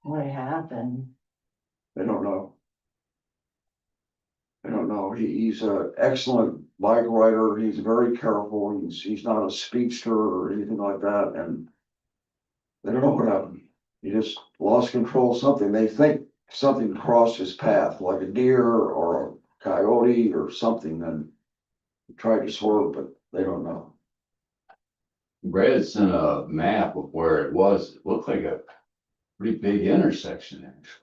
What happened? They don't know. They don't know. He's an excellent bike rider. He's very careful. He's not a speedster or anything like that, and they don't know what happened. He just lost control of something. They think something crossed his path, like a deer or a coyote or something, and he tried to swerve, but they don't know. Brad sent a map of where it was. It looked like a pretty big intersection, actually.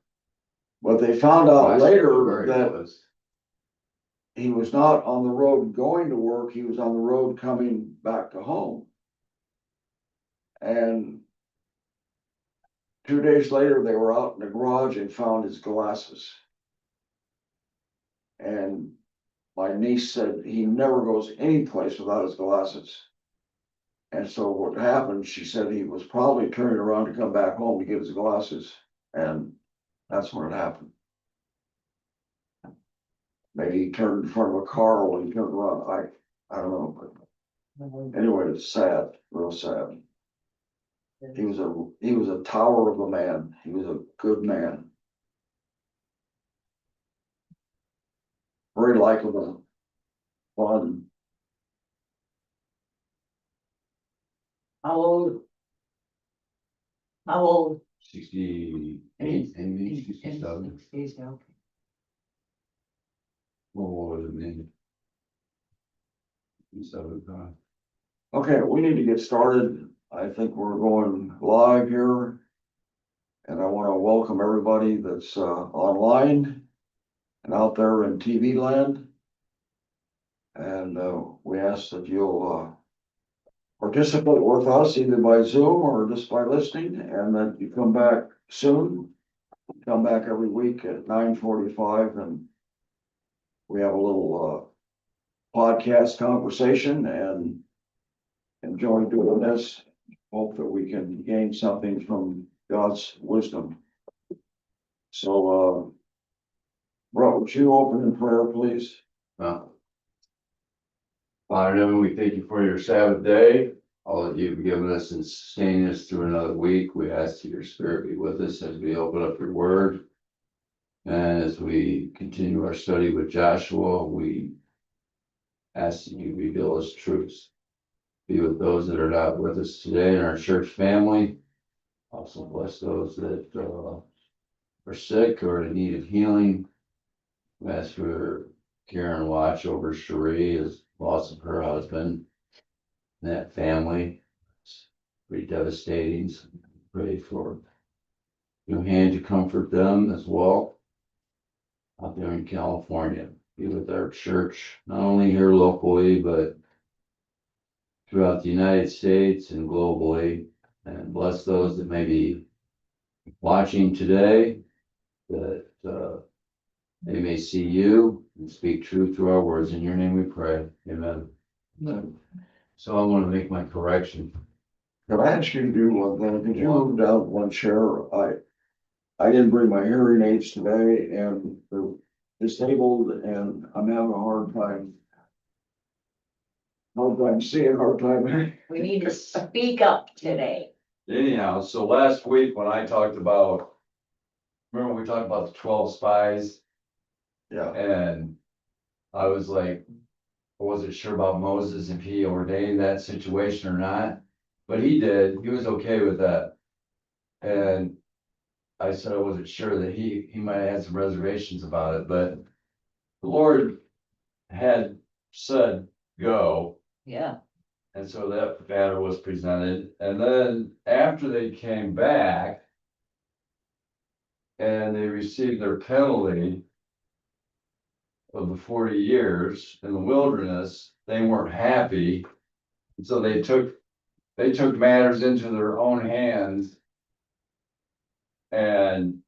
But they found out Where later it that was. he was not on the road going to work, he was on the road coming back to home. And 2 days later, they were out in the garage and found his glasses. And my niece said he never goes anyplace without his glasses. And so what happened, she said he was probably turning around to come back home to get his glasses, and that's when it happened. Maybe he turned in front of a car when he turned around, I don't know, but anyway, it's sad, real sad. He was a tower of a man. He was a good man. Very likable, fun. How old? How old? 68, maybe 67. He's okay. What was it, maybe? 67. Okay, we need to get started. I think we're going live here. And I want to welcome everybody that's online and out there in TV land. And we ask that you'll participate with us either by Zoom or just by listening, and that you come back soon. Come back every week at 9:45, and we have a little podcast conversation and enjoy doing this. Hope that we can gain something from God's wisdom. So, Brett, would you open in prayer, please? Father in heaven, we thank you for your Sabbath day, all that you've given us and sustaining us through another week. We ask that your spirit be with us as we open up your word. And as we continue our study with Joshua, we ask that you reveal us truths. Be with those that are not with us today in our church family. Also bless those that are sick or in need of healing. We ask for care and watch over Cherie as loss of her husband and that family. It's pretty devastating. So pray for your hand to comfort them as well. Out there in California, be with our church, not only here locally, but throughout the United States and globally. And bless those that may be watching today, that they may see you and speak truth through our words. In your name we pray. Amen. So I want to make my correction. Could I ask you to do one thing? Could you move down one chair? I didn't bring my hearing aids today, and they're disabled, and I'm having a hard time seeing, hard time. We need to speak up today. Anyhow, so last week when I talked about, remember we talked about the 12 spies? Yeah, And I was like, I wasn't sure about Moses if he ordained that situation or not, but he did. He was okay with that. And I said I wasn't sure that he might have had some reservations about it, but the Lord had said go. Yeah. And so that matter was presented. And then after they came back and they received their penalty of the 40 years in the wilderness, they weren't happy. And so they took matters into their own hands and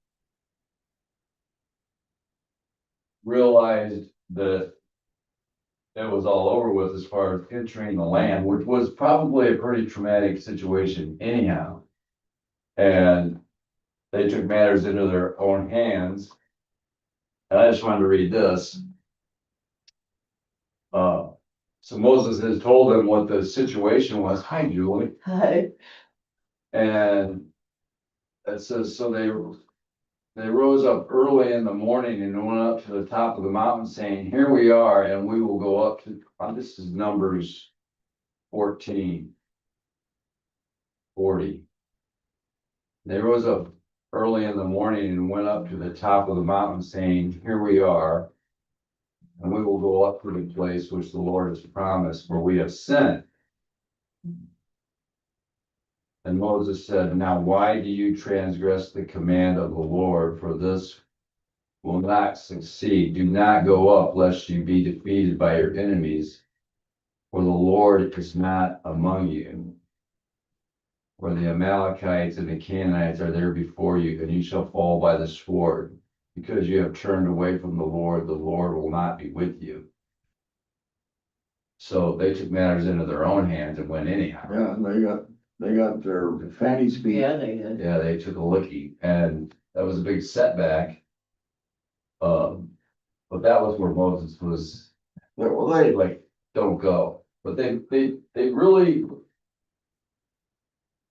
realized that it was all over with as far as entering the land, which was probably a pretty traumatic situation anyhow. And they took matters into their own hands. And I just wanted to read this. So Moses has told them what the situation was. Hi, Julie. Hi. And it says, so they rose up early in the morning and went up to the top of the mountain saying, here we are, and we will go up to, this is Numbers 14. 40. They rose up early in the morning and went up to the top of the mountain saying, here we are, and we will go up to the place which the Lord has promised, for we have sinned. And Moses said, now why do you transgress the command of the Lord? For this will not succeed. Do not go up, lest you be defeated by your enemies. For the Lord is not among you. For the Amalekites and the Canaanites are there before you, and you shall fall by the sword. Because you have turned away from the Lord will not be with you. So they took matters into their own hands and went anyhow. Yeah, they got their fannies beat. Yeah, they did. Yeah, they took a licking, and that was a big setback. But that was where Moses was Well, they, like, don't go. But they really,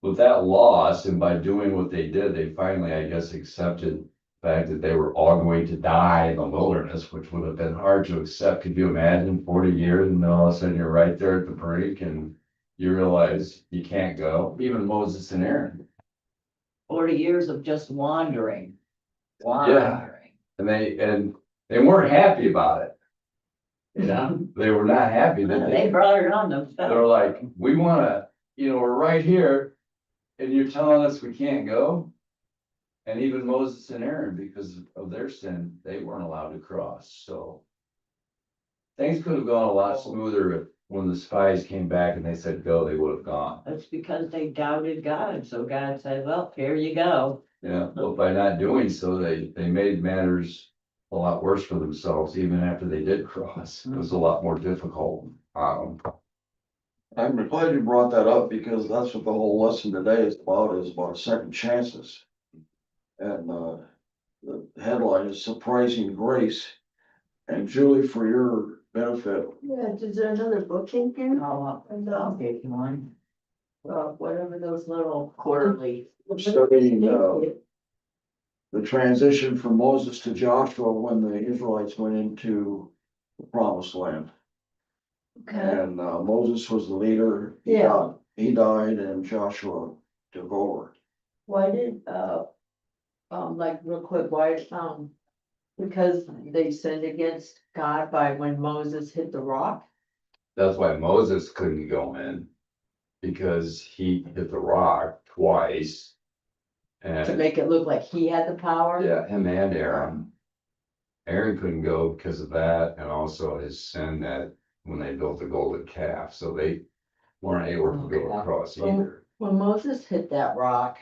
with that loss and by doing what they did, they finally, I guess, accepted the fact that they were all going to die in the wilderness, which would have been hard to accept. Could you imagine 40 years and then all of a sudden you're right there at the brink and you realize you can't go? Even Moses and Aaron. 40 years of just wandering. And they weren't happy about it. You know, they were not happy that They brought it on they're themselves. like, we wanna, we're right here and you're telling us we can't go? And even Moses and Aaron, because of their sin, they weren't allowed to cross, so. Things could have gone a lot smoother if, when the spies came back and they said go, they would have gone. That's because they doubted God. So God said, well, here you go. Yeah, but by not doing so, they made matters a lot worse for themselves, even after they did cross. It was a lot more difficult. I'm glad you brought that up because that's what the whole lesson today is about second chances. And, the headline is Surprising Grace. And Julie, for your benefit, Yeah, is there another book in here? I'll give you one. Whatever those little quarterly. we're studying, the transition from Moses to Joshua when the Israelites went into the promised land. Okay, And, Moses was the leader. Yeah. He died and Joshua took over. why did, like real quick, why, because they sinned against God by when Moses hit the rock? That's why Moses couldn't go in, because he hit the rock twice. To And make it look like he had the power? yeah, him and Aaron. Aaron couldn't go because of that, and also his sin that when they built the golden calf, so they weren't able to go across either. When Moses hit that rock,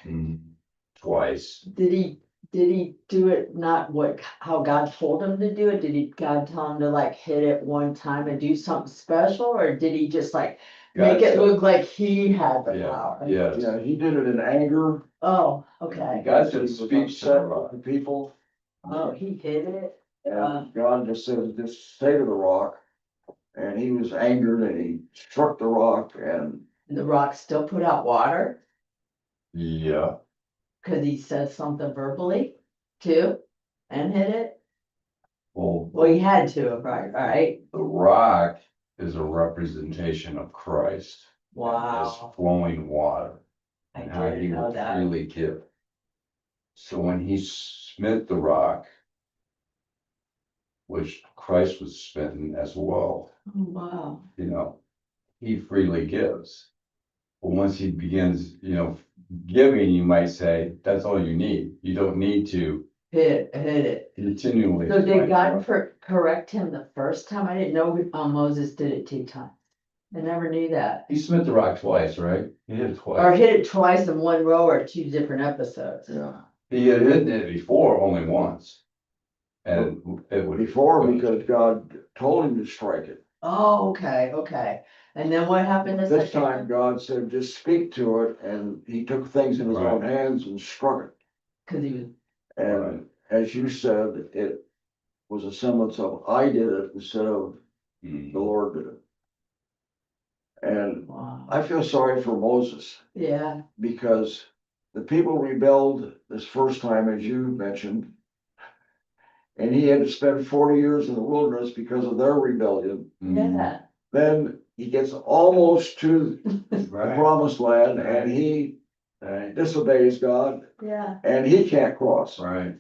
Twice. did he do it not how God told him to do it? Did God tell him to like hit it one time and do something special, or did he just like make it look like he had the power? Yes. Yeah, he did it in anger. Oh, okay. God said, He was speak, upset with the people. Oh, he hit it? And God just said, just stay to the rock. And he was angered and he struck the rock and And the rock still put out water? Yeah, Cause he said something verbally too, and hit it? well, Well, he had to, right? the rock is a representation of Christ. As Wow, flowing water. I And how he didn't know would that. freely give. So when he smote the rock, which Christ was smitten as well, Oh, wow. he freely gives. But once he begins, giving, you might say, that's all you need. You don't need to Hit it. continually. So did God correct him the first time? I didn't know Moses did it 2 times. I never knew that. He smote the rock twice, right? He hit it Or twice. hit it twice in one row or 2 different episodes. yeah. He had hidden it before only once. And it would. Before, because God told him to strike it. Oh, okay. And then what happened the This second time God said, just speak to it, and he took things in his own hands and struck it. Cause he was, And as you said, it was a semblance of I did it instead of the Lord did it. And wow. I feel sorry for Moses Yeah, because the people rebelled this first time, as you mentioned. And he had to spend 40 years in the wilderness because of their rebellion. Yeah. Then he gets almost to the Right, promised land and he right, disobeys God Yeah. and he can't cross. right.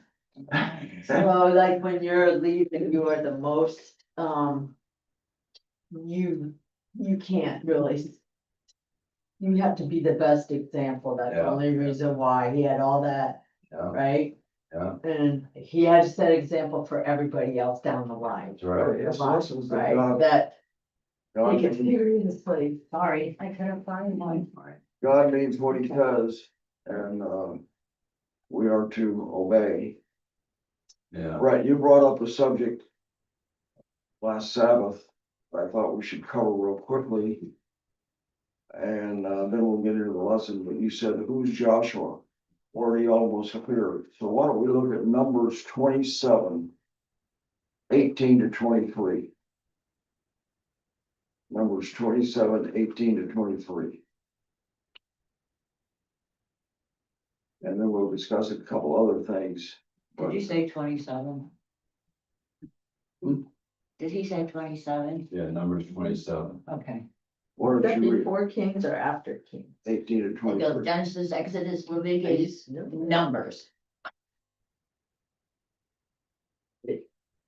So like when you're leaving, you are the most, you can't really. You have to be the best example. That's the Yeah. only reason why he had all that, Yeah, right? yeah, And he had to set example for everybody else down the line. that's right. Yes, this is the Right, God, that God take it means- seriously. Sorry, I couldn't find one for it. God means what he says and, we are to obey. Yeah, Right, you brought up a subject last Sabbath, I thought we should cover real quickly. And then we'll get into the lesson, but you said, who's Joshua? Where he almost appeared. So why don't we look at Numbers 27, 18 to 23. Numbers 27, 18 to 23. And then we'll discuss a couple other things. Did you say 27? Hmm? Did he say 27? yeah, Numbers 27. Okay. Why Is that don't you read before Kings or after Kings? 18 to It goes 23? Genesis, Exodus, I Leviticus, used to know that. Numbers.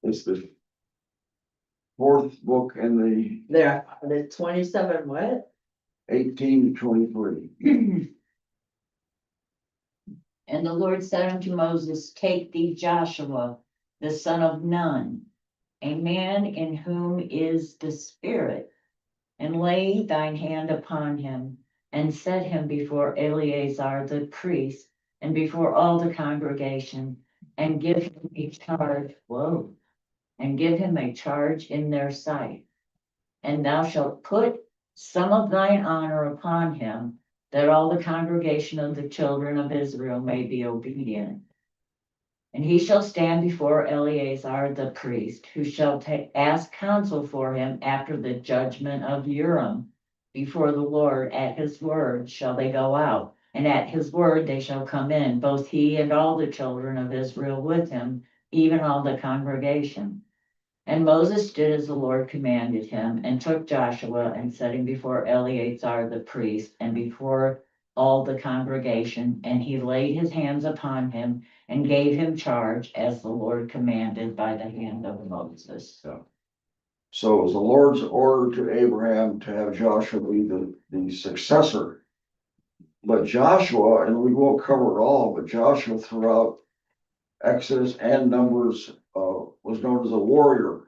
It's the fourth book in the There, the 27 what? 18 to 23. And the Lord said unto Moses, take thee Joshua, the son of Nun, a man in whom is the Spirit, and lay thine hand upon him, and set him before Eleazar the priest, and before all the congregation, and give him a charge, and give him a charge in their sight. And thou shalt put some of thine honor upon him, that all the congregation of the children of Israel may be obedient. And he shall stand before Eleazar the priest, who shall ask counsel for him after the judgment of Urim. Before the Lord, at his word shall they go out, and at his word they shall come in, both he and all the children of Israel with him, even all the congregation. And Moses did as the Lord commanded him, and took Joshua and set him before Eleazar the priest, and before all the congregation, and he laid his hands upon him, and gave him charge as the Lord commanded by the hand of Moses. So it was the Lord's order to Abraham to have Joshua be the successor. But Joshua, and we won't cover it all, but Joshua throughout Exodus and Numbers was known as a warrior.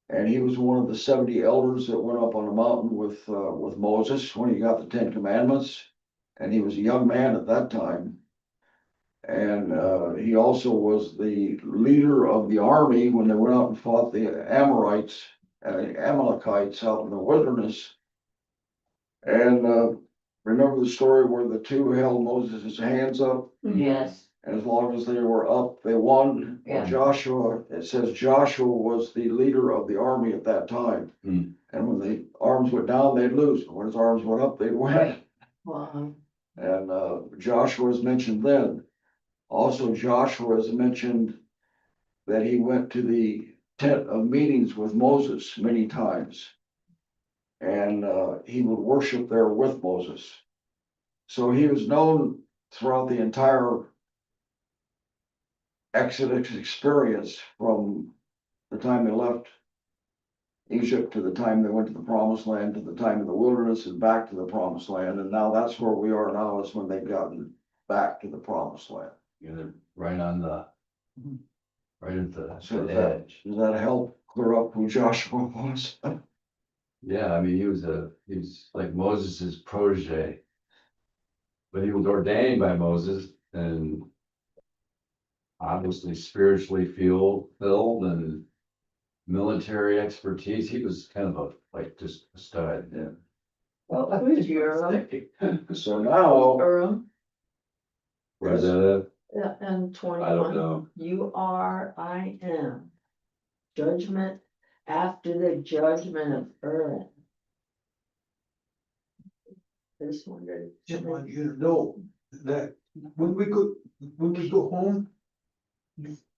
And he was one of the 70 elders that went up on the mountain with Moses when he got the 10 Commandments. And he was a young man at that time. And he also was the leader of the army when they went out and fought the Amalekites out in the wilderness. And remember the story where the two held Moses' hands up, Yes, and as long as they were up, they won. Well, Yeah. Joshua, it says Joshua was the leader of the army at that time. Hmm. And when the arms went down, they'd lose. When his arms went up, they'd win. Right. Wow. And Joshua is mentioned then. Also, Joshua is mentioned that he went to the tent of meetings with Moses many times. And he would worship there with Moses. So he was known throughout the entire Exodus experience from the time they left Egypt to the time they went to the promised land, to the time of the wilderness and back to the promised land. And now that's where we are now, is when they've gotten back to the promised land. You're right on the, right at So the that- edge. Does that help clear up who Joshua was? Yeah, I mean, he was like Moses's protege. But he was ordained by Moses and obviously spiritually filled and military expertise. He was kind of just a stud, yeah. Well, who's Urim? So now, Urim, Where's that yeah, and at? 21. I don't know. Urim. Judgment after the judgment of Urim. This one. Just want you to know that when we go home,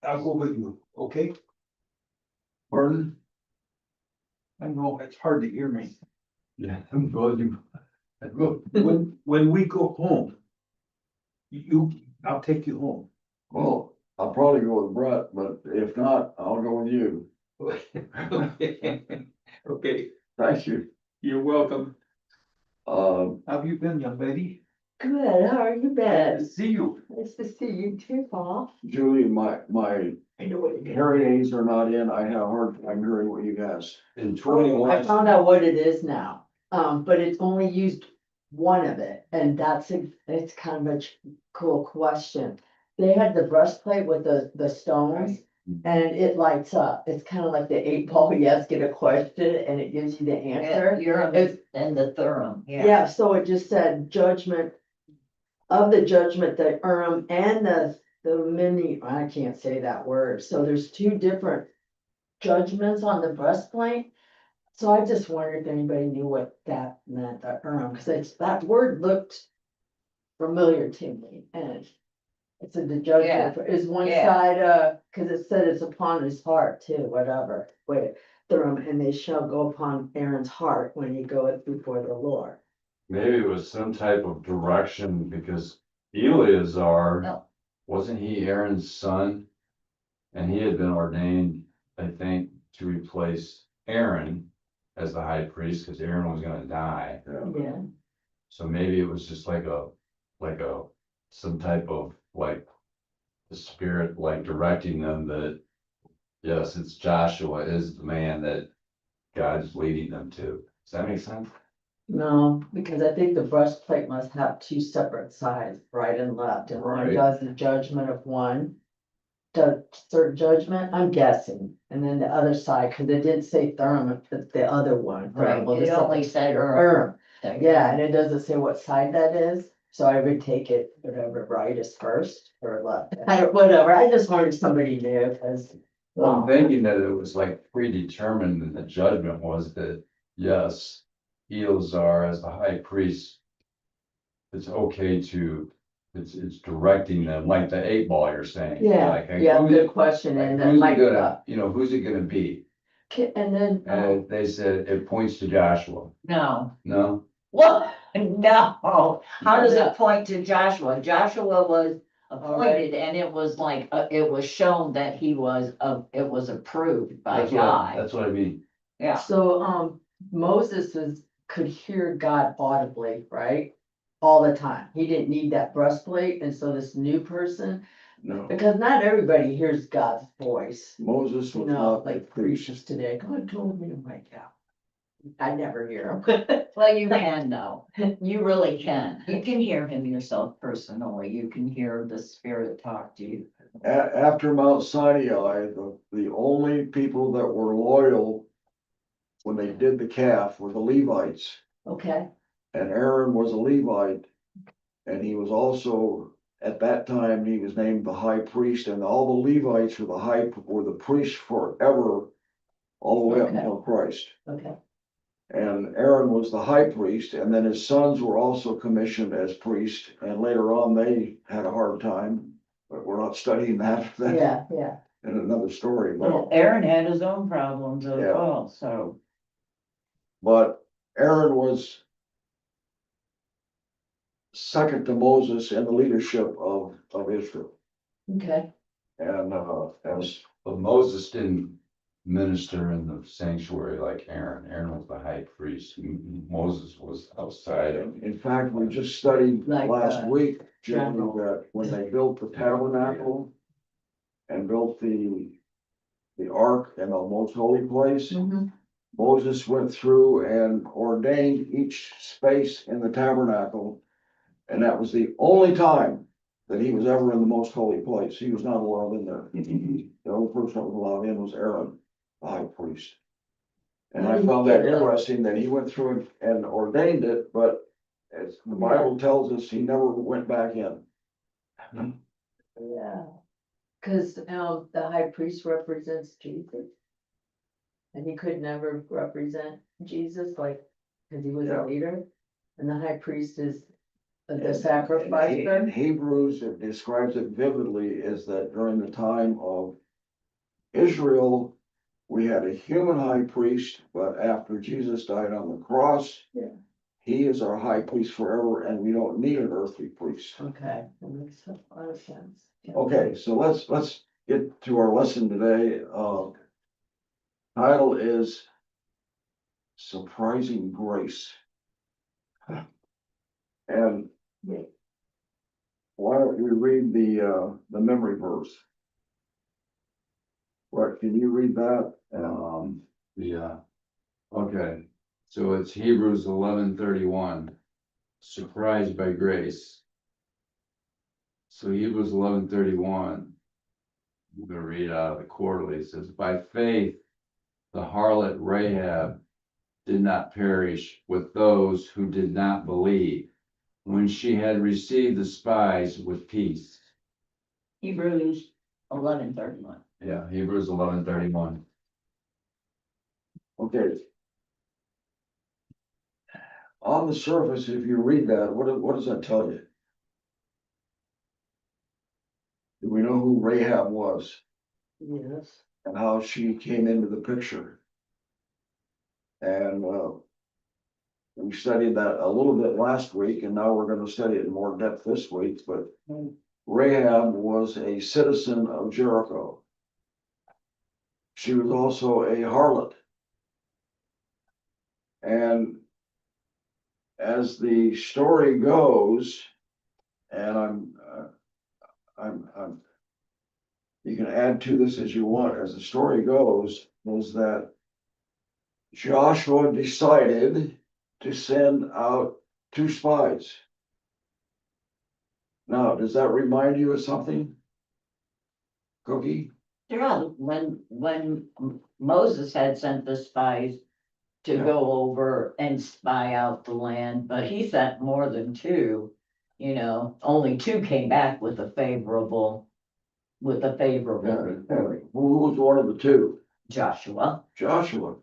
I'll go with you, okay? Pardon? I know, it's hard to hear me. Yeah, I'm going to. When we go home, I'll take you home. Well, I'll probably go with Brett, but if not, I'll go with you. Okay, Thank you. you're welcome. Uh, How have you been, young lady? Good, how are you Good been? to see you. Nice to see you too, Paul. Julie, my I know what you're hearing aids are not in. I had a hard time hearing what you guys. In I 21, found out what it is now, but it's only used one of it, and it's kind of a cool question. They had the breastplate with the stones, and it lights up. It's kind of like the 8 ball, yes, get a question, and it gives you the answer. It's- And the Thurum, yeah. Yeah, so it just said judgment, of the judgment, the Urim and the mini, I can't say that word, so there's 2 different judgments on the breastplate. So I just wondered if anybody knew what that meant, the Urim, because that word looked familiar to me, and it's the judgment, is one yeah. side, cause it said it's upon his heart too, whatever, wait, Urim, and they shall go upon Aaron's heart when he goeth before the Lord. maybe it was some type of direction because Eleazar, No. wasn't he Aaron's son? And he had been ordained, I think, to replace Aaron as the high priest, because Aaron was gonna die. Yeah. So maybe it was just like some type of like the spirit like directing them that, yes, it's Joshua is the man that God's leading them to. Does that make sense? No, because I think the breastplate must have 2 separate sides, right and left, and one Right. does the judgment of one. Does certain judgment, I'm guessing, and then the other side, cause it didn't say Thurim, but the other one. Right, Well, it the only said Urim, Urim. yeah, and it doesn't say what side that is, so I would take it, whatever, right is first or left. I don't, whatever, I just wanted somebody knew, cause. Well, I'm thinking that it was like predetermined and the judgment was that, yes, Eleazar as the high priest. It's okay to, it's directing them, like the 8 ball you're saying. Yeah, Like, yeah, who's good it- question, like, and who's then it Mike, gonna, who's it gonna be? and then, And they said it points to Joshua. No, No, what? No, how does Yeah. it point to Joshua? Joshua was appointed and it was like, it was shown that he was, it was approved by God. that's what I mean. Yeah, so, Moses could hear God audibly, right? All the time, he didn't need that breastplate, and so this new person, No, because not everybody hears God's voice. Moses You was know, not like priest. preachers today, God told me, I'm like, yeah. I never hear him. well, you can though. You really can. You can hear him yourself personally. You can hear the spirit talk to you. After Mount Sinai, the only people that were loyal when they did the calf were the Levites. Okay, And Aaron was a Levite. And he was also, at that time, he was named the high priest, and all the Levites were the priests forever, all the way up Okay. until Christ. okay, And Aaron was the high priest, and then his sons were also commissioned as priests, and later on, they had a hard time. But we're not studying that. That's yeah, in another story, Well, Aaron had his own problems as Yeah. well, so. but Aaron was second to Moses in the leadership of Israel. okay, And, as But Moses didn't minister in the sanctuary like Aaron. Aaron was the high priest. Moses was outside of. in fact, we just studied Like, last week, Jimmy, general. that when they built the tabernacle and built the ark and the most holy place, mhm, Moses went through and ordained each space in the tabernacle. And that was the only time that he was ever in the most holy place. He was not allowed in there. The only person that was allowed in was Aaron, the high priest. And I found that interesting that he went through and ordained it, but as the Bible tells us, he never went back in. yeah. Cause, the high priest represents Jesus. And he could never represent Jesus, like, cause he was Yeah. a leader, and the high priest is The sacrifice. In Hebrews, it describes it vividly, is that during the time of Israel, we had a human high priest, but after Jesus died on the cross. Yeah. He is our high priest forever, and we don't need an earthly priest. Okay, that makes a lot of sense. Okay, so let's get to our lesson today. Title is Surprising Grace. And why don't we read the memory verse? Right, can you read that? Yeah. Okay, so it's Hebrews 11:31. Surprised by grace. So Hebrews 11:31. I'm gonna read out of the quarterly. It says, by faith, the harlot Rahab did not perish with those who did not believe, when she had received the spies with peace. Hebrews 11:31. Yeah, Hebrews 11:31. Okay. On the surface, if you read that, what does that tell you? Do we know who Rahab was Yes. and how she came into the picture? And we studied that a little bit last week, and now we're going to study it in more depth this week. But Rahab was a citizen of Jericho. She was also a harlot. And as the story goes, and you can add to this as you want, as the story goes, was that Joshua decided to send out 2 spies. Now, does that remind you of something? Cookie? Yeah, when Moses had sent the spies to Yeah. go over and spy out the land, but he sent more than 2. Only 2 came back with a favorable report. Who was one of the 2? Joshua. Joshua.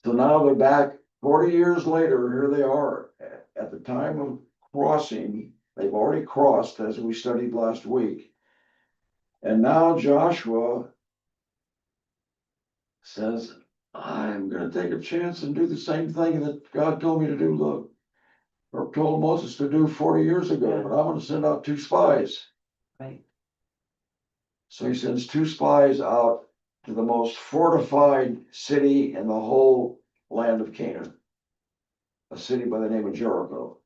So now they're back 40 years later, here they are. At the time of crossing, they've already crossed, as we studied last week. And now Joshua says, I'm gonna take a chance and do the same thing that God told me to do, or told Moses to do 40 years ago, but I'm gonna send out 2 spies. Right. So he sends 2 spies out to the most fortified city in the whole land of Canaan, a city by the name of Jericho.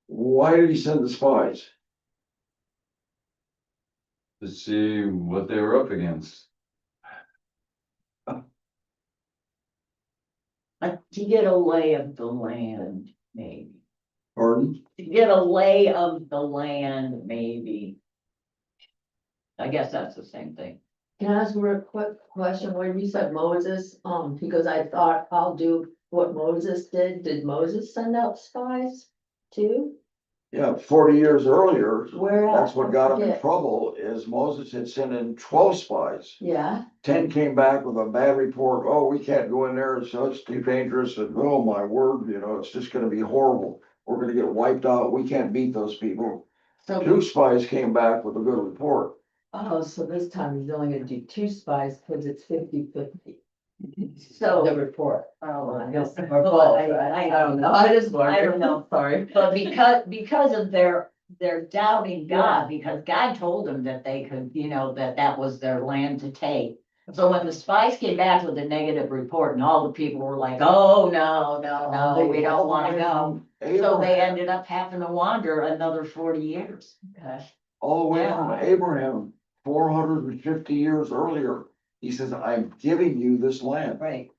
Why did he send the spies? To see what they were up against. To get a lay of the land, maybe. Pardon? To get a lay of the land, maybe. I guess that's the same thing. Can I ask a real quick question? When you said Moses, because I thought I'll do what Moses did. Did Moses send out spies too? Yeah, 40 years earlier, Where at? that's what got him in Yeah. trouble, is Moses had sent in 12 spies. Yeah, 10 came back with a bad report. Oh, we can't go in there. It's too dangerous. And oh, my word, it's just going to be horrible. We're going to get wiped out. We can't beat those people. so, 2 spies came back with a good report. so this time he's only gonna do 2 spies because it's 50-50. So. The report. Oh, I I guess. don't Or both, I don't know, I just wondered. I don't know. Sorry. But because of their doubting God, because God told them that they could, that was their land to take. So when the spies came back with a negative report and all the people were like, oh, no, we don't wanna go. So they ended up having to wander another 40 years. Okay. All the way Yeah. from Abraham, 450 years earlier. He says, I'm giving you this land. Right.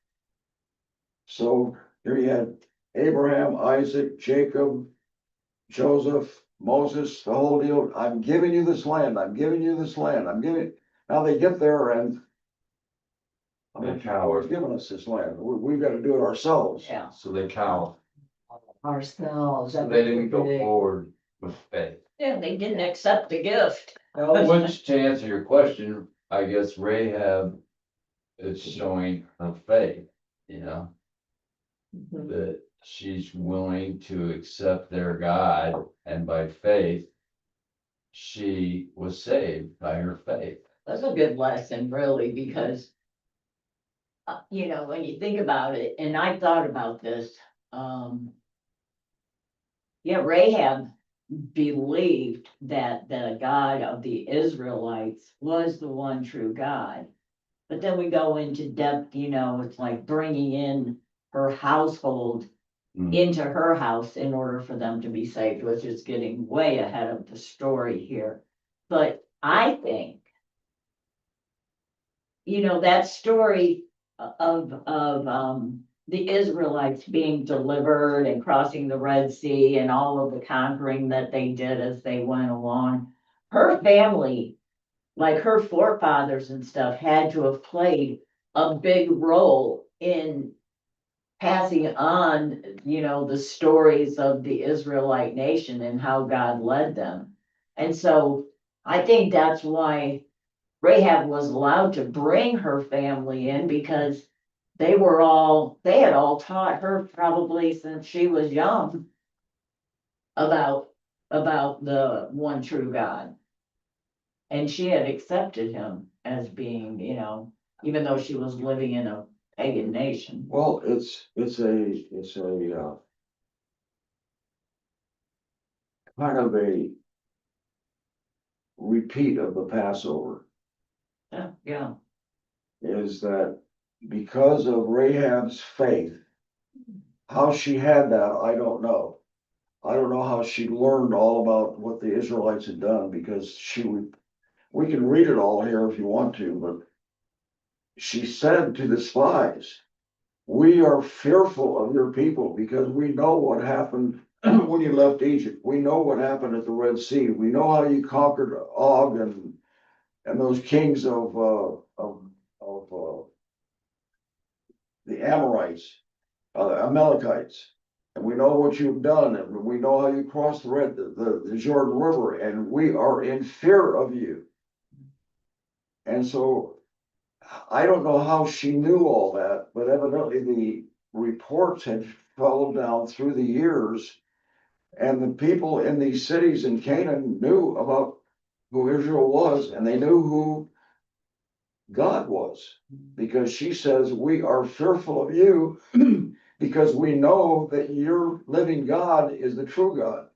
So here you had Abraham, Isaac, Jacob, Joseph, Moses, the whole deal. I'm giving you this land. I'm giving you this land. Now they get there and They Howard's cower. giving us this land. We've got to do it ourselves. Yeah. So they cower. Ourselves. So they didn't go forward with faith. Yeah, they didn't accept the gift. Which, to answer your question, I guess Rahab is showing her faith, Mhm. that she's willing to accept their God, and by faith, she was saved by her faith. That's a good lesson, really, because. When you think about it, and I thought about this, yeah, Rahab believed that the God of the Israelites was the one true God. But then we go into depth, it's like bringing in her household Mm. into her house in order for them to be saved, which is getting way ahead of the story here. But I think, that story of the Israelites being delivered and crossing the Red Sea and all of the conquering that they did as they went along. Her family, like her forefathers and stuff, had to have played a big role in passing on, the stories of the Israelite nation and how God led them. And so I think that's why Rahab was allowed to bring her family in, because they had all taught her probably since she was young about the one true God. And she had accepted him as being, even though she was living in a pagan nation. Well, it's a kind of a repeat of the Passover, Yeah. is that because of Rahab's faith, how she had that, I don't know. I don't know how she learned all about what the Israelites had done, because we can read it all here if you want to, but she said to the spies, "We are fearful of your people because we know what happened when you left Egypt. We know what happened at the Red Sea. We know how you conquered Og and those kings of the Amorites, Amalekites. And we know what you've done, and we know how you crossed the Jordan River, and we are in fear of you." And so I don't know how she knew all that, but evidently the reports had followed down through the years, and the people in these cities in Canaan knew about who Israel was, and they knew who God was, because she says, "We are fearful of you because we know that your living God is the true God."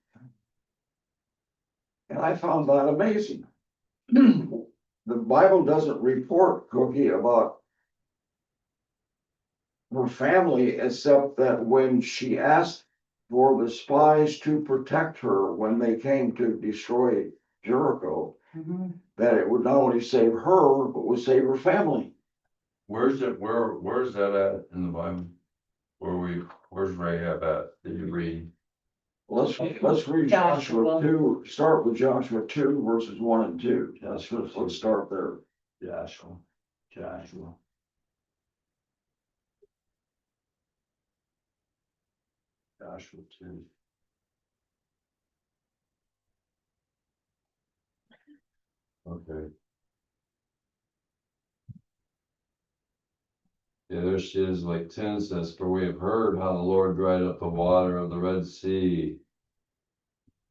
And I found that amazing. The Bible doesn't report, Cookie, about her family, except that when she asked for the spies to protect her when they came to destroy Jericho, that it would not only save her, but would save her family. Where's that at in the Bible? Where's Rahab at? Did you read? Let's read Joshua 2, start with Joshua 2, verses 1 and 2. Let's start there. Joshua. Joshua 2. Okay. Yeah, there she is, like 10 says, "For we have heard how the Lord dried up the water of the Red Sea."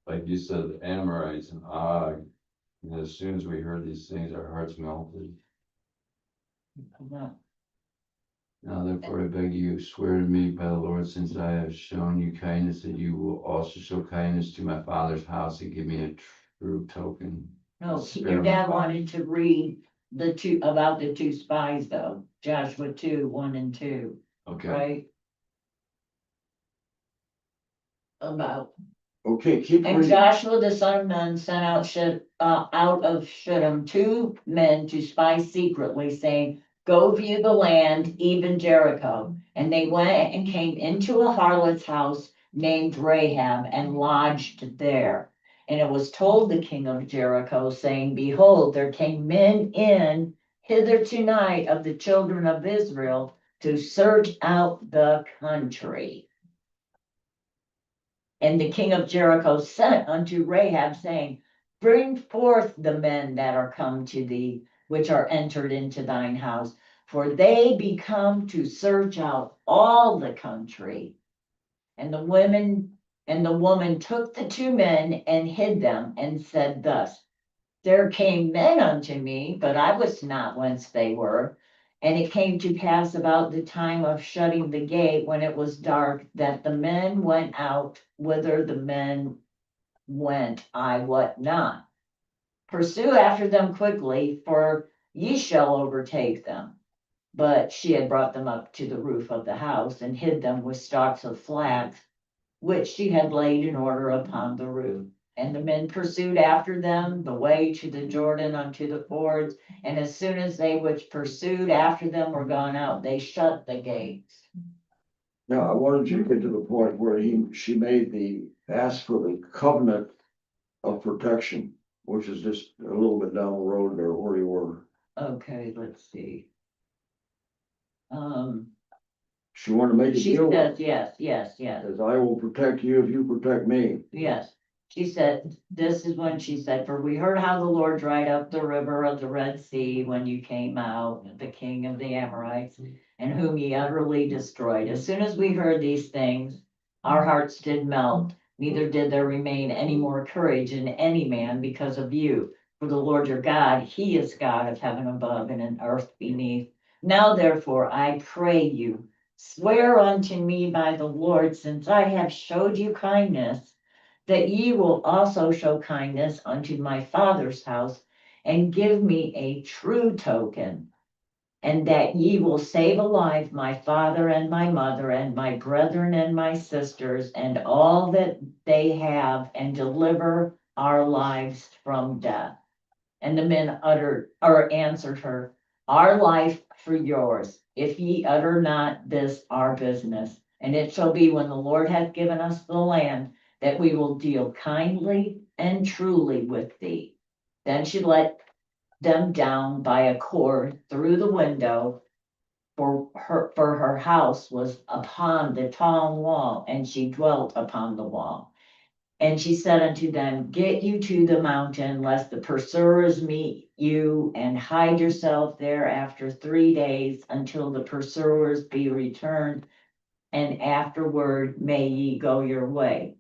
Like you said, the Amorites and Og. And as soon as we heard these things, our hearts melted. Now therefore I beg you, swear to me by the Lord, since I have shown you kindness, that you will also show kindness to my father's house and give me a true token. No, Spare your my dad father. wanted to read about the two spies though, Joshua 2, 1 and 2, Okay, right? About, Okay, keep and reading. Joshua the son of Nun sent out of Shittim 2 men to spy secretly, saying, "Go view the land, even Jericho." And they went and came into a harlot's house named Rahab and lodged there. And it was told the king of Jericho, saying, "Behold, there came men in hither tonight of the children of Israel to search out the country." And the king of Jericho sent unto Rahab, saying, "Bring forth the men that are come to thee, which are entered into thine house, for they be come to search out all the country." And the woman took the two men and hid them and said thus, there came men unto me, but I was not whence they were. And it came to pass about the time of shutting the gate, when it was dark, that the men went out, whither the men went, I wot not. Pursue after them quickly, for ye shall overtake them. But she had brought them up to the roof of the house and hid them with stalks of flax, which she had laid in order upon the roof. And the men pursued after them the way to the Jordan unto the fords. And as soon as they which pursued after them were gone out, they shut the gates. Now, I wanted you to get to the point where she made asked for the covenant of protection, which is just a little bit down the road there where you were. Okay, let's see. She wanted to make a She deal says, with, yes. as I will protect you if you protect me. Yes, she said, this is when she said, for we heard how the Lord dried up the river of the Red Sea when you came out, the king of the Amorites, and whom ye utterly destroyed. As soon as we heard these things, our hearts did melt, neither did there remain any more courage in any man because of you. For the Lord your God, he is God of heaven above and in earth beneath. Now therefore, I pray you, swear unto me by the Lord, since I have showed you kindness, that ye will also show kindness unto my father's house, and give me a true token, and that ye will save alive my father and my mother and my brethren and my sisters and all that they have, and deliver our lives from death. And the men answered her, our life for yours, if ye utter not this our business. And it shall be, when the Lord hath given us the land, that we will deal kindly and truly with thee. Then she let them down by a cord through the window, for her house was upon the tall wall, and she dwelt upon the wall. And she said unto them, get you to the mountain, lest the pursuers meet you, and hide yourself there after 3 days, until the pursuers be returned, and afterward may ye go your way.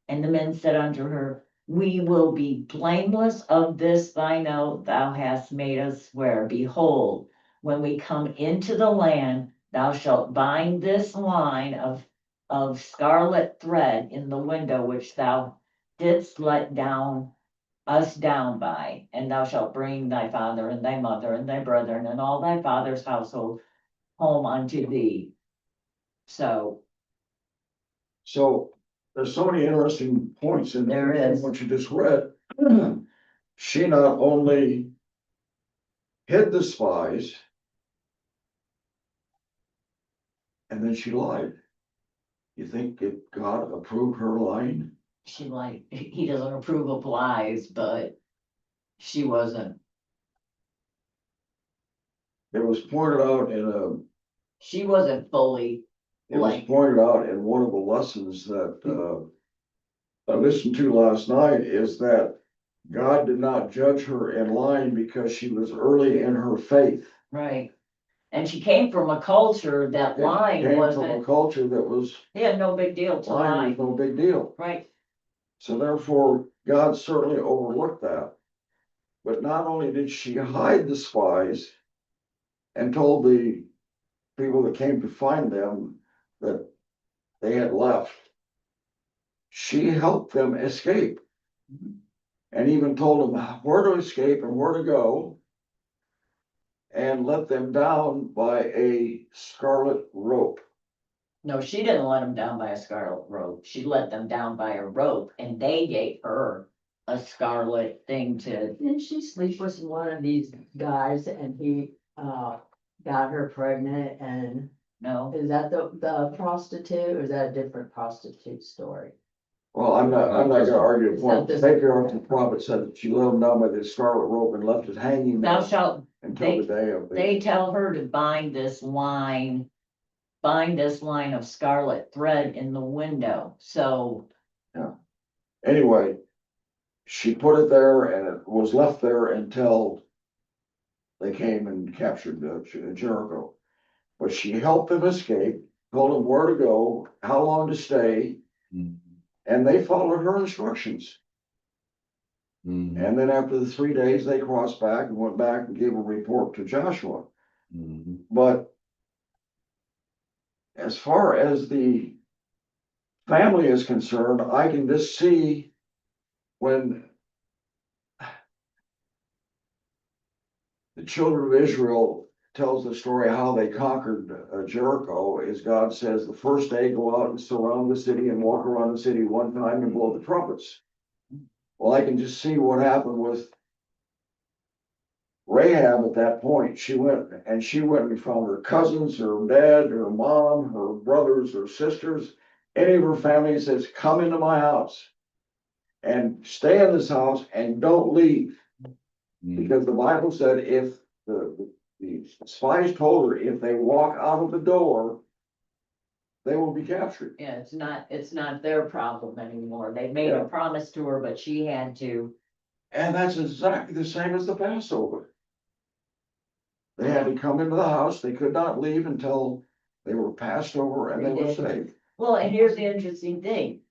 And the men said unto her, we will be blameless of this thine oath thou hast made us swear. Behold, when we come into the land, thou shalt bind this line of scarlet thread in the window which thou didst let us down by, and thou shalt bring thy father and thy mother and thy brethren and all thy father's household home unto thee. So There's so many interesting points in There is. what you just read. She not only hid the spies, and then she lied. You think that God approved her lying? she like, he doesn't approve of lies, but she wasn't, It was pointed out she wasn't fully, it was Like- pointed out in one of the lessons that I listened to last night, is that God did not judge her in lying because she was early in her faith. right. And she came from a culture that lying Came from a wasn't, culture that was, they had no big deal to lying lie, was no big deal. right? So therefore, God certainly overlooked that. But not only did she hide the spies and told the people that came to find them that they had left, she helped them escape and even told them where to escape and where to go, and let them down by a scarlet rope. No, she didn't let them down by a scarlet rope. She let them down by a rope, and they gave her a scarlet thing to, Didn't she sleep with one of these guys and he, got her pregnant, and no. is that the prostitute, or is that a different prostitute story? Well, I'm not gonna argue the It's point. not this- Take care of the prophet said that she let them down by the scarlet rope and left it hanging Thou there shalt, until the day of the. they tell her to bind this line of scarlet thread in the window, so, Anyway, she put it there and it was left there until they came and captured Jericho. But she helped them escape. told them where to go, how long to stay, and they followed her instructions. Mhm. And then after the 3 days, they crossed back and went back and gave a report to Joshua. Mhm. But as far as the family is concerned, I can just see when the children of Israel tells the story how they conquered Jericho, is God says the first day go out and surround the city and walk around the city one time and blow the trumpets. Well, I can just see what happened with Rahab at that point. She went and found her cousins, her dad, her mom, her brothers, her sisters, any of her family, and says, come into my house and stay in this house and don't leave. Because the Bible said if the spies told her if they walk out of the door, they will be captured. Yeah, it's not their problem anymore. They made a promise to her, but she had to. And that's exactly the same as the Passover. They had to come into the house. They could not leave until they were passed over and they were saved. Well, and here's the interesting thing.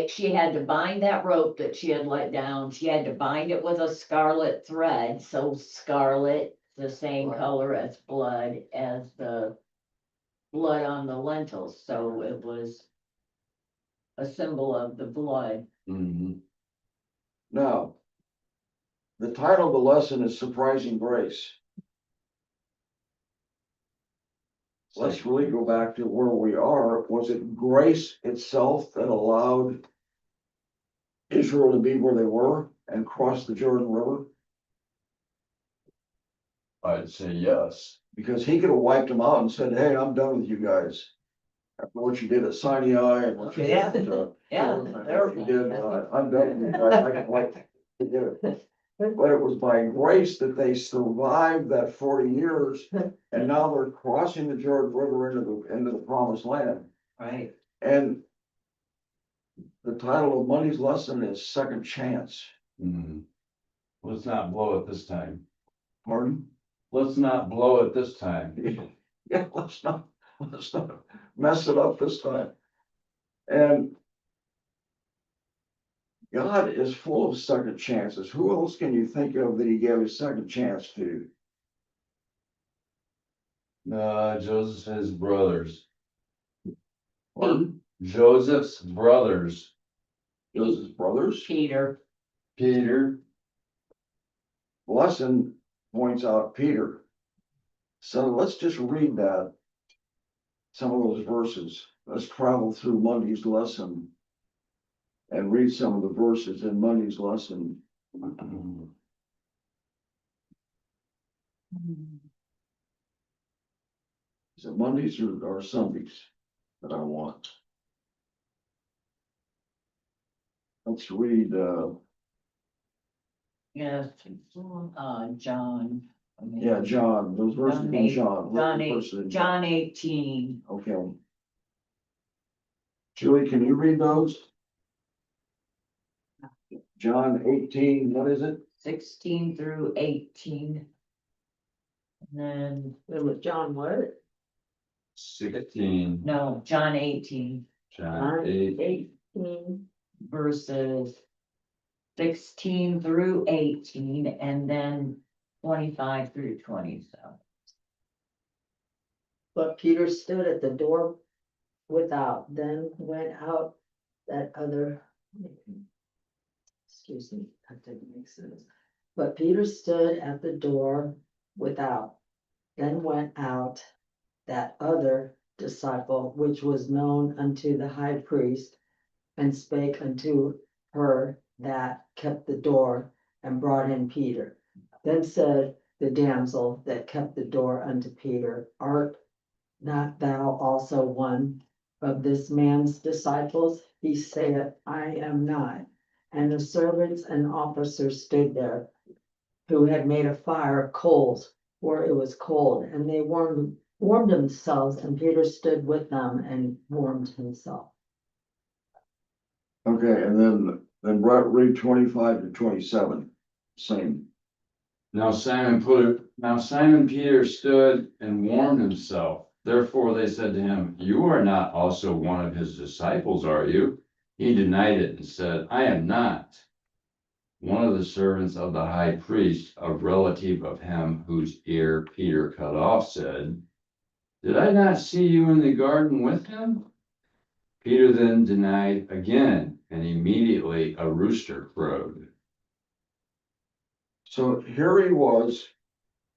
She had to bind that rope that she had let down. She had to bind it with a scarlet thread. So scarlet, the same color as the blood on the lentils. So it was a symbol of the blood. Mhm. Now, the title of the lesson is Surprising Grace. Let's really go back to where we are. Was it grace itself that allowed Israel to be where they were and cross the Jordan River? I'd say yes. Because he could have wiped them out and said, hey, I'm done with you guys. After what you did at Sinai and what you Yeah. did, Yeah, what you did, I'm done with you guys. I can like to get it. But it was by grace that they survived that 40 years, and now they're crossing the Jordan River into the promised land. Right. And the title of Monday's lesson is Second Chance. Mhm. Let's not blow it this time. Pardon? Let's not blow it this time. Yeah, let's not mess it up this time. And God is full of second chances. Who else can you think of that he gave a second chance to? Joseph's brothers. Pardon? Joseph's brothers. Joseph's brothers? Peter. Peter. Lesson points out Peter. So let's just read that. Some of those verses. Let's travel through Monday's lesson and read some of the verses in Monday's lesson. Is it Mondays or Sundays that I want? Let's read, Yes, John. yeah, John, those verses in John. John 18. Okay. Julie, can you read those? John 18, what is it? 16 through 18. And then, It was John what? 16. no, John 18 John 8. 18. verses 16 through 18, and then 25 through 27. But Peter stood at the door without, then went out that other. Excuse me, that didn't make sense. But Peter stood at the door without, then went out that other disciple, which was known unto the high priest, and spake unto her that kept the door, and brought in Peter. Then said the damsel that kept the door unto Peter, art not thou also one of this man's disciples? He saith, I am not. And the servants and officers stood there, who had made a fire of coals, for it was cold, and they warmed themselves, and Peter stood with them and warmed himself. Okay, and then Brett, read 25 to 27, same. Now Simon Peter stood and warmed himself. Therefore they said to him, you are not also one of his disciples, are you? He denied it and said, I am not. One of the servants of the high priest, a relative of him whose ear Peter cut off, said, did I not see you in the garden with him? Peter then denied again, and immediately a rooster crowed. So here he was,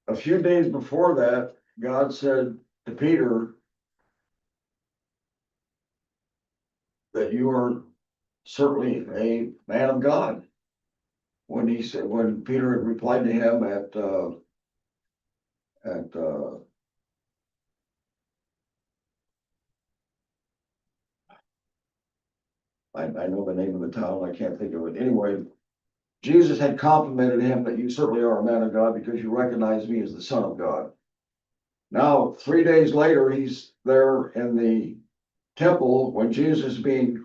a few days before that, God said to Peter that you are certainly a man of God. When he said, when Peter had replied to him at I know the name of the town, I can't think of it. Anyway, Jesus had complimented him that you certainly are a man of God because you recognize me as the Son of God. Now, 3 days later, he's there in the temple when Jesus is being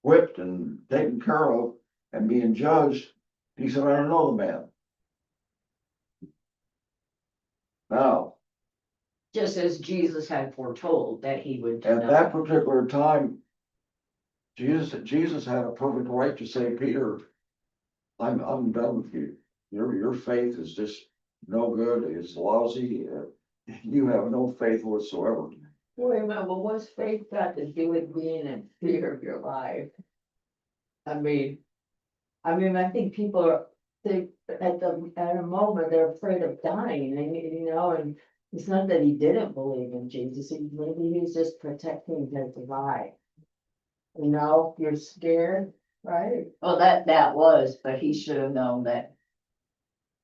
whipped and taken care of and being judged. He said, I don't know the man. Now, Just as Jesus had foretold that he would. at deny. that particular time, Jesus had a perfect right to say, Peter, I'm done with you. Your faith is just no good. It's lousy. You have no faith whatsoever. Wait a minute, well, what's faith got to do with being in fear of your life? I mean, I think people are, they, at a moment, they're afraid of dying, and you know, and it's not that he didn't believe in Jesus, maybe he was just protecting his life. You know, you're scared, right? Well, that was, but he should have known that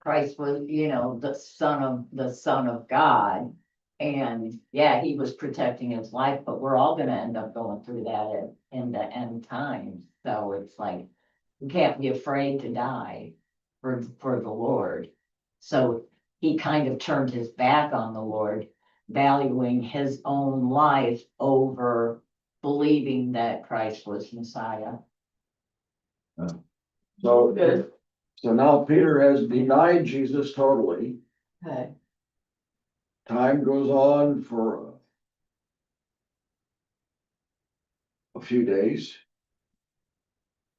Christ was, the son of God. And yeah, he was protecting his life, but we're all gonna end up going through that in the end times. So it's like, we can't be afraid to die for the Lord. So he kind of turned his back on the Lord, valuing his own life over believing that Christ was Messiah. So, Good. so now Peter has denied Jesus totally. Okay. Time goes on for a few days.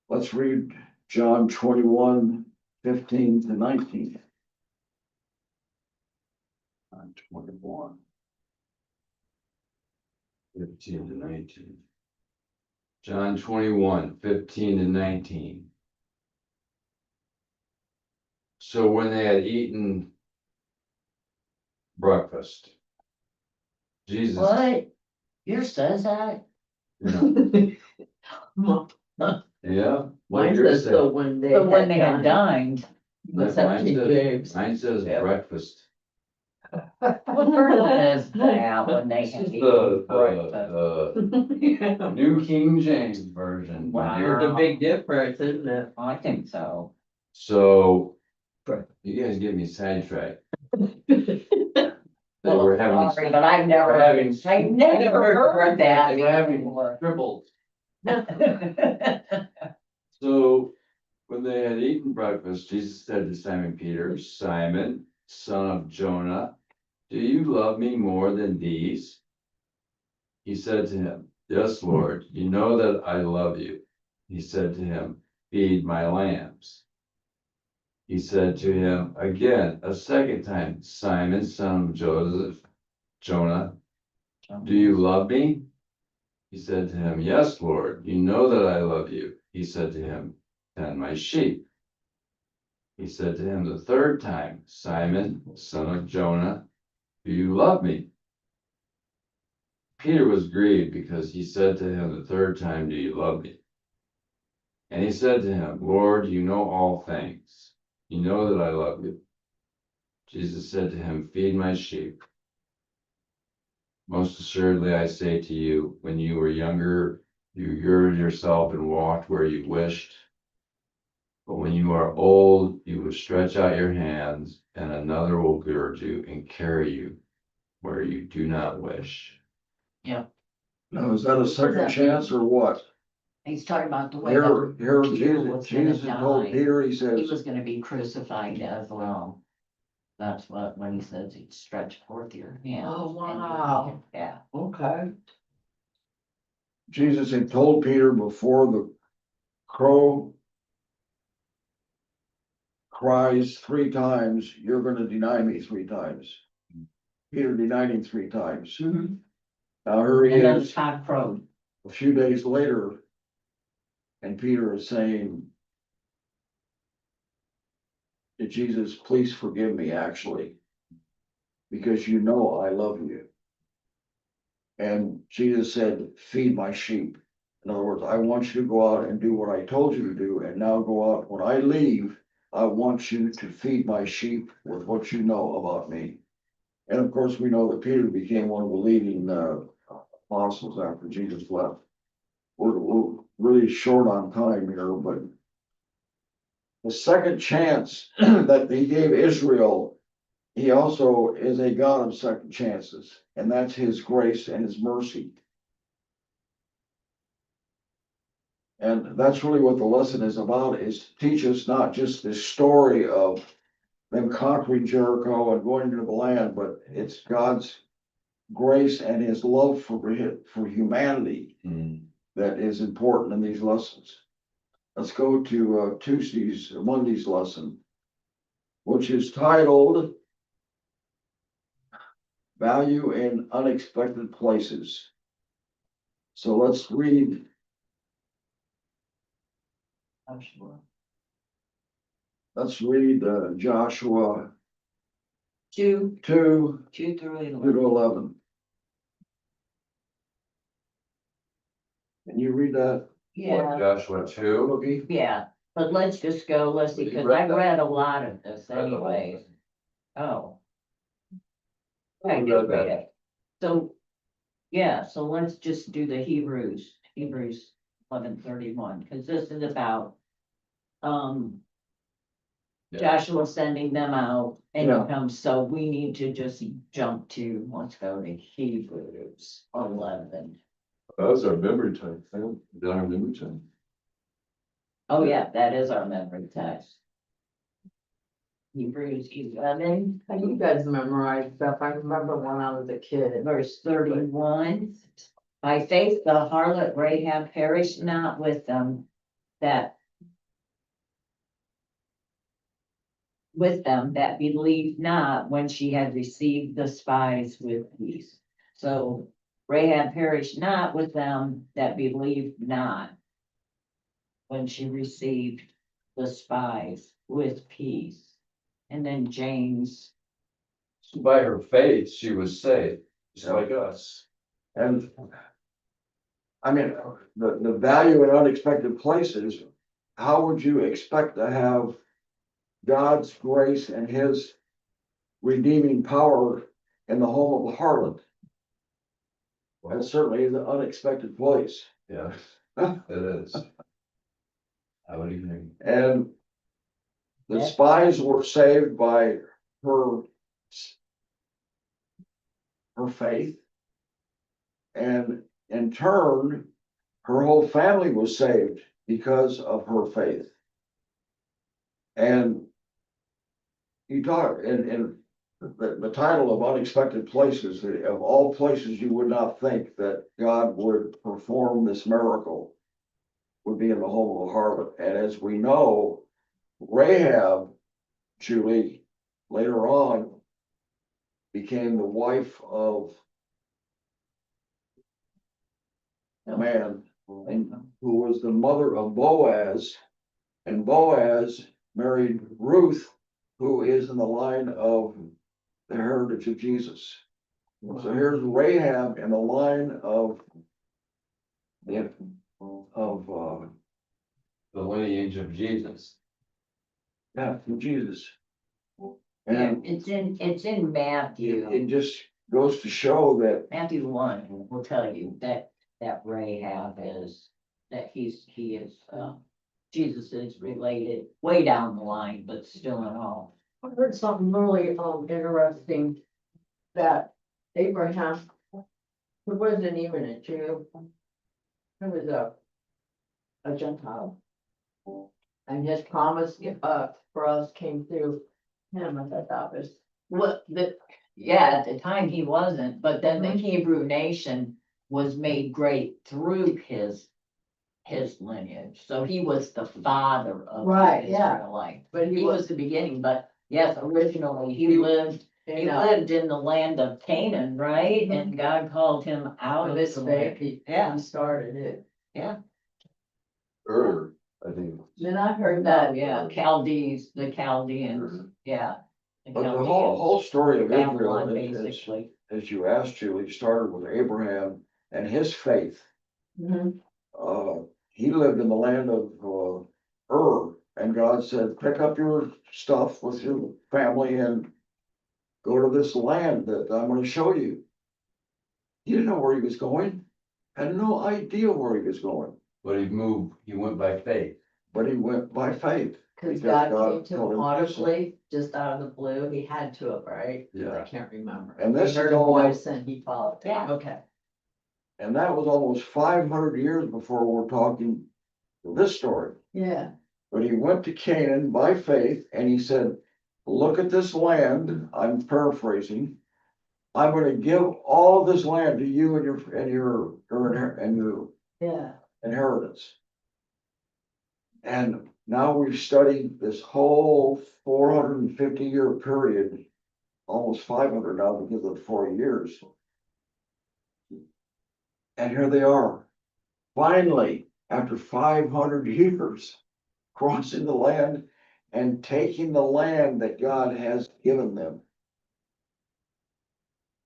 Let's read John 21:15-19. On 21. 15 to 19. John 21, 15 to 19. So when they had eaten breakfast, Jesus. What? Yours says that? Yeah. what Mine yours says say? so when they. But when they had dined. dined, What's that, Mine King says- James? Mine says Yeah. breakfast. what version is that when they This had is eaten breakfast? the New King James Version. Wow. There's a big difference, isn't it? I think so. So, Right. you guys get me sidetracked. They Well, were having. sorry, but I've never heard that They were having before. triples. So, when they had eaten breakfast, Jesus said to Simon Peter, Simon, son of Jonah, do you love me more than these? He said to him, yes, Lord, you know that I love you. He said to him, feed my lambs. He said to him again, a second time, Simon, son of Jonah, do you love me? He said to him, yes, Lord, you know that I love you. He said to him, tend my sheep. He said to him the third time, Simon, son of Jonah, do you love me? Peter was grieved because he said to him the third time, do you love me? And he said to him, Lord, you know all things. You know that I love you. Jesus said to him, feed my sheep. Most assuredly, I say to you, when you were younger, you girded yourself and walked where you wished. But when you are old, you will stretch out your hands, and another will gird you and carry you where you do not wish. Now, is that a second that chance or what? He's talking about the way Here, that here, Peter was gonna Jesus told die. Peter, he He says, was gonna be crucified as well. That's what, when he says he'd stretch forth your hand. Oh, and wow. Yeah, Okay. Jesus had told Peter before the crow cries 3 times, you're gonna deny me 3 times. Peter denied him 3 times. and Now here he then the is cock crowed. a few days later. And Peter is saying to Jesus, please forgive me, actually. Because you know I love you. And Jesus said, feed my sheep. In other words, I want you to go out and do what I told you to do, and now go out. When I leave, I want you to feed my sheep with what you know about me. And of course, we know that Peter became one of the leading apostles after Jesus left. We're really short on time here, but the second chance that he gave Israel, he also is a God of second chances, and that's his grace and his mercy. And that's really what the lesson is about, is to teach us not just this story of them conquering Jericho and going into the land, but it's God's grace and his love for humanity that is important in these lessons. Let's go to Monday's lesson, which is titled Value in Unexpected Places. So let's read Joshua 2, 2 2 through 11. to 11. Can you read that? Yeah, Joshua 2. Boogie? yeah, but let's just go, let's see, You because read I that? read a lot of this Read the whole anyways. thing. Oh. Who I read did read that? it. So, yeah, so let's just do the Hebrews 11:31, because this is about, Yeah. Joshua sending them out and Yeah. it comes, so we need to just jump to, let's go to Hebrews 11. That was our memory time. Is that our memory time? Oh, yeah, that is our memory text. Hebrews 11, How do you guys memorize stuff? I remember when I was a kid. verse 31. By faith, the harlot Rahab perished not with them that believed not when she had received the spies with peace. So Rahab perished not with them that believed not when she received the spies with peace. And then James, So by her faith, she was saved, just like us. And I mean, the value in unexpected places, how would you expect to have God's grace and his redeeming power in the home of a harlot? That certainly is an unexpected place. Yeah, it is. I would agree. And the Yeah. spies were saved by her faith. And in turn, her whole family was saved because of her faith. And you talk in the title of Unexpected Places, of all places you would not think that God would perform this miracle, would be in the home of a harlot. And as we know, Rahab, Julie, later on became the wife of a man who was the mother of Boaz, and Boaz married Ruth, who is in the line of the heritage of Jesus. So here's Rahab in the line of The lineage of Jesus. Jesus. and And it's in Matthew. it just goes to show that Matthew 1 will tell you that Rahab is, he is, Jesus is related way down the line, but still in all. I heard something really, interesting, that Abraham, who wasn't even a Jew, he was a Gentile. And his promise, for us came through him, and I thought that was Yeah, at the time he wasn't, but then the Mhm. Hebrew nation was made great through his lineage. So he was the father of Right, the yeah. Israelite. But He was the beginning, but yes, originally he lived you know, in the land of Canaan, right? Mhm. And God called him out with of this the faith, land. he Yeah. started it. I think. Then I heard That, that, yeah, the Chaldeans, yeah. But the whole story of Israel Babylon, is, basically. as you asked, Julie, started with Abraham and his faith. Mhm. He lived in the land of, Ur, and God said, pick up your stuff with your family and go to this land that I'm gonna show you. He didn't know where he was going, had no idea where he was going, But he went by faith. but he went by faith. Cause Because God God came to told him him to do so. audibly, just out of the blue, he had to have, right? 'Cause I Yeah. can't remember. And this He heard is a all- voice and he followed. it. Yeah. Okay. And that was almost 500 years before we're talking this story. Yeah. But he went to Canaan by faith and he said, look at this land, I'm paraphrasing. I'm gonna give all this land to you and your Yeah. inheritance. And now we've studied this whole 450-year period, almost 500 now because of the 4 years. And here they are, finally, after 500 years, crossing the land and taking the land that God has given them.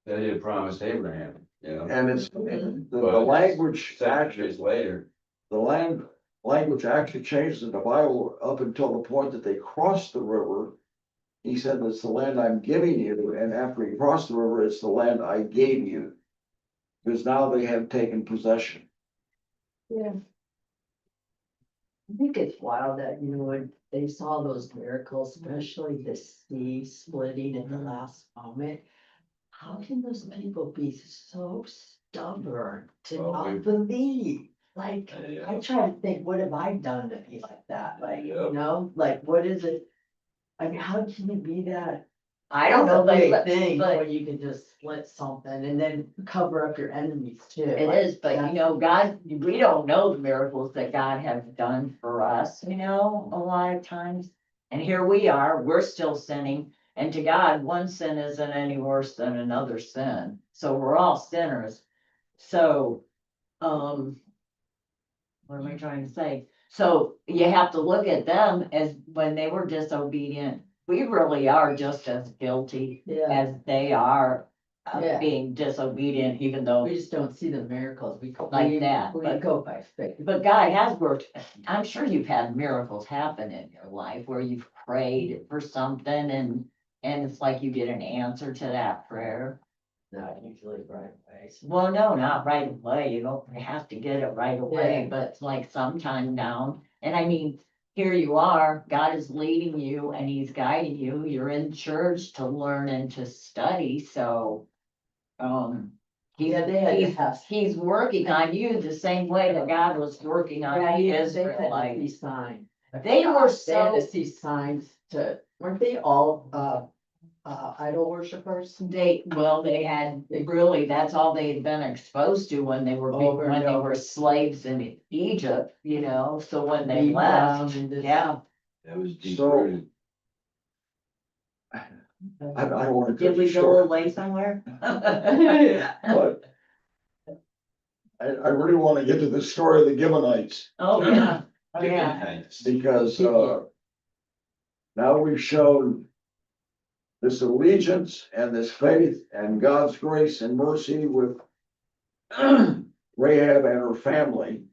That he had promised Abraham, you know. And it's, Mhm. the But language, Centuries later, the language actually changed in the Bible up until the point that they crossed the river. He said, it's the land I'm giving you, and after he crossed the river, it's the land I gave you. Because now they have taken possession. Yeah. I think it's wild that, when they saw those miracles, especially the sea splitting in the last moment. How can those people be so stubborn to Well, not we- believe? Like, Yeah. I try to think, what have I done to be like that? Like, Yep. like, what is it? I mean, how can you be that? I don't know, Big but, thing but where you can just split something and then cover up your enemies too. it Like, is, but that's- God, we don't know the miracles that God has done for us, a lot of times. And here we are, we're still sinning, and to God, one sin isn't any worse than another sin, so we're all sinners. So, what am I trying to say? So you have to look at them as when they were disobedient, we really are just as guilty Yeah, as they are Yeah. of being disobedient, even though. we just don't see the miracles. Like we- that, We but- go by faith. But God has worked, I'm sure you've had miracles happen in your life where you've prayed for something and it's like you get an answer to that prayer. Not usually right away. Well, no, not right away. You don't have to get it right away, Yeah. but it's like sometime down. And I mean, here you are, God is leading you and he's guiding you. You're in church to learn and to study, so. He's, Yeah, they had to have- he's working on you the same way that God was working on the They had to Israelites. see signs. They were They had to so, see signs weren't they all, idol worshipers? they had, really, that's all they had been exposed to when they were, Over and when they over. were slaves in Egypt, so when they Beat left, down and just- yeah. that was deep So- rooted. I don't wanna. Did we go away somewhere? But I really wanna get to the story of the Gibeonites, Oh, yeah, oh, yeah. because, now we've shown this allegiance and this faith and God's grace and mercy with Rahab and her family.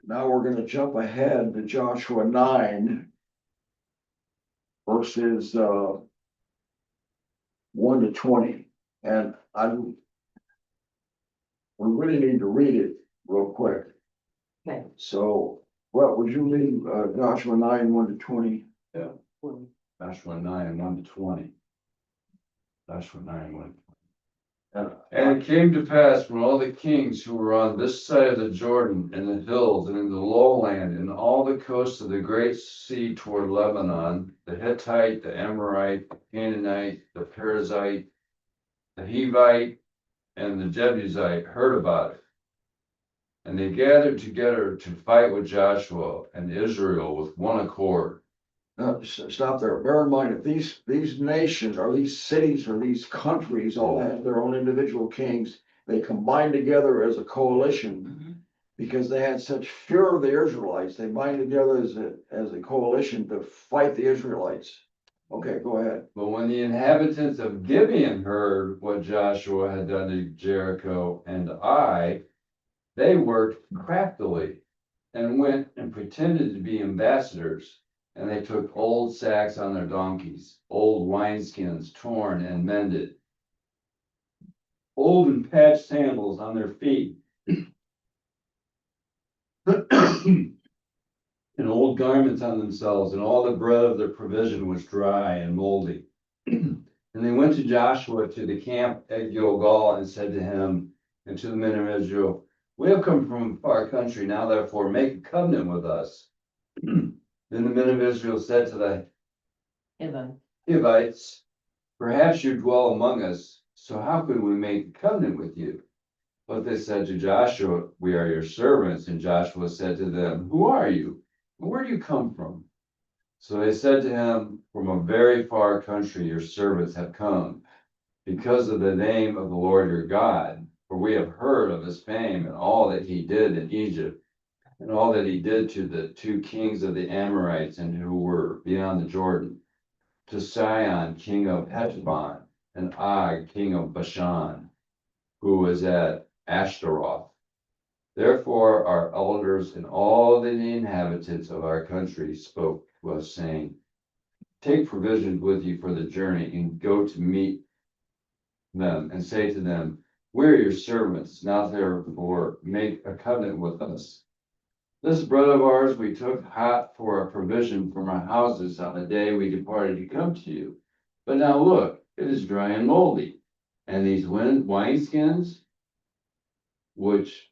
Now we're gonna jump ahead to Joshua 9. Verses, 1 to 20, and we really need to read it real quick. Okay. So, what would you read, Joshua 9, 1 to 20? Joshua 9, 1 to 20. Joshua 9, 1. And it came to pass when all the kings who were on this side of the Jordan, and the hills, and in the lowland, and all the coasts of the great sea toward Lebanon, the Hittite, the Amorite, the Canaanite, the Perizzite, the Hivite, and the Jebusite heard about it. And they gathered together to fight with Joshua and Israel with one accord. Stop there. Bear in mind, if these nations or these cities or these countries all have their own individual kings, they combine together as a coalition because they had such fear of the Israelites. They bind together as a coalition to fight the Israelites. Okay, go ahead. But when the inhabitants of Gibeon heard what Joshua had done to Jericho and Ai, they worked craftily and went and pretended to be ambassadors. And they took old sacks on their donkeys, old wineskins torn and mended, old and patched sandals on their feet, and old garments on themselves, and all the bread of their provision was dry and moldy. And they went to Joshua to the camp at Gilgal and said to him and to the men of Israel, "We have come from a far country, now therefore make a covenant with us." Then the men of Israel said to the Hivites, "Perhaps you dwell among us, so how could we make a covenant with you?" But they said to Joshua, "We are your servants." And Joshua said to them, "Who are you? And where do you come from?" So they said to him, "From a very far country your servants have come, because of the name of the Lord your God. For we have heard of his fame and all that he did in Egypt, and all that he did to the two kings of the Amorites and who were beyond the Jordan, to Sihon, king of Heshbon, and Og, king of Bashan, who was at Ashtaroth. Therefore our elders and all the inhabitants of our country spoke to us, saying, Take provisions with you for the journey, and go to meet them, and say to them, We are your servants, now therefore make a covenant with us. This bread of ours we took hot for a provision from our houses on the day we departed to come to you. But now look, it is dry and moldy. And these wineskins, which